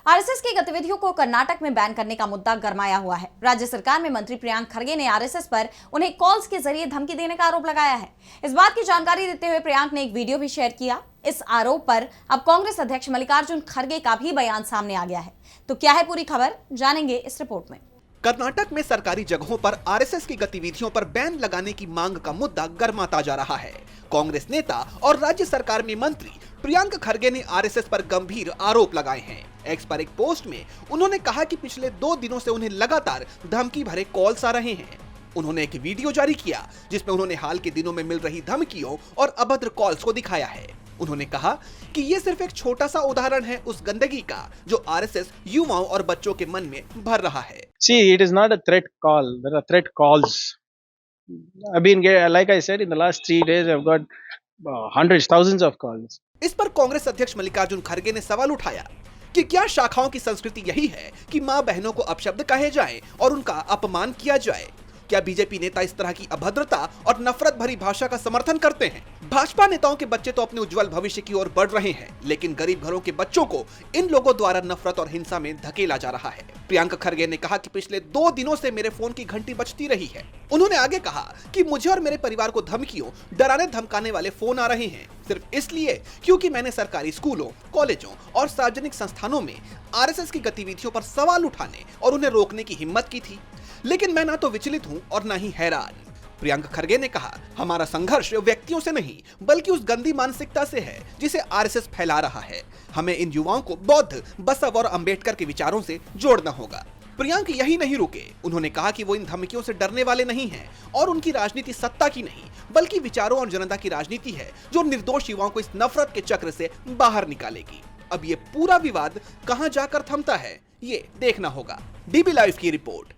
RSS की गतिविधियों को कर्नाटक में बैन करने का मुद्दा गरमाया हुआ है। राज्य सरकार में मंत्री प्रियांक खरगे ने आरएसएस पर उन्हें कॉल्स के जरिए धमकी देने का आरोप लगाया है। इस बात की जानकारी देते हुए प्रियांक ने एक वीडियो भी शेयर किया। इस आरोप पर अब कांग्रेस अध्यक्ष मल्लिकार्जुन खरगे का भी बयान सामने आ गया है। तो क्या है पूरी खबर, जानेंगे इस रिपोर्ट में। कर्नाटक में सरकारी जगहों पर आरएसएस की गतिविधियों पर बैन लगाने की मांग का मुद्दा गर्माता जा रहा है। कांग्रेस नेता और राज्य सरकार में मंत्री प्रियांक खरगे ने आरएसएस पर गंभीर आरोप लगाए हैं। एक्स पर एक पोस्ट में उन्होंने कहा कि पिछले 2 दिनों से उन्हें लगातार धमकी भरे कॉल्स आ रहे हैं। उन्होंने एक वीडियो जारी किया जिसमें उन्होंने हाल के दिनों में मिल रही धमकियों और अभद्र कॉल्स को दिखाया है। उन्होंने कहा कि ये सिर्फ एक छोटा सा उदाहरण है उस गंदगी का जो आरएसएस युवाओं और बच्चों के मन में भर रहा है। See, it is not a threat call. There are threat calls. I've been, like I said, in the last 3 days, I've got hundreds, thousands of calls. इस पर कांग्रेस अध्यक्ष मल्लिकार्जुन खरगे ने सवाल उठाया कि क्या शाखाओं की संस्कृति यही है कि मां बहनों को अपशब्द कहे जाए और उनका अपमान किया जाए? क्या बीजेपी नेता इस तरह की अभद्रता और नफरत भरी भाषा का समर्थन करते हैं? भाजपा नेताओं के बच्चे तो अपने उज्जवल भविष्य की ओर बढ़ रहे हैं, लेकिन गरीब घरों के बच्चों को इन लोगों द्वारा नफरत और हिंसा में धकेला जा रहा है। प्रियांक खरगे ने कहा कि पिछले 2 दिनों से मेरे फोन की घंटी बजती रही है। उन्होंने आगे कहा कि मुझे और मेरे परिवार को धमकियों, डराने धमकाने वाले फोन आ रहे हैं, सिर्फ इसलिए क्योंकि मैंने सरकारी स्कूलों, कॉलेजों और सार्वजनिक संस्थानों में आरएसएस की गतिविधियों पर सवाल उठाने और उन्हें रोकने की हिम्मत की थी, लेकिन मैं ना तो विचलित हूं और ना ही हैरान। प्रियांक खरगे ने कहा, हमारा संघर्ष व्यक्तियों से नहीं बल्कि उस गंदी मानसिकता से है जिसे आरएसएस फैला रहा है। हमें इन युवाओं को बौद्ध, बसव और अंबेडकर के विचारों से जोड़ना होगा। प्रियांक यही नहीं रुके, उन्होंने कहा कि वो इन धमकियों से डरने वाले नहीं हैं और उनकी राजनीति सत्ता की नहीं बल्कि विचारों और जनता की राजनीति है जो निर्दोष युवाओं को इस नफरत के चक्र से बाहर निकालेगी। अब ये पूरा विवाद कहां जाकर थमता है, ये देखना होगा। डीबी लाइव की रिपोर्ट।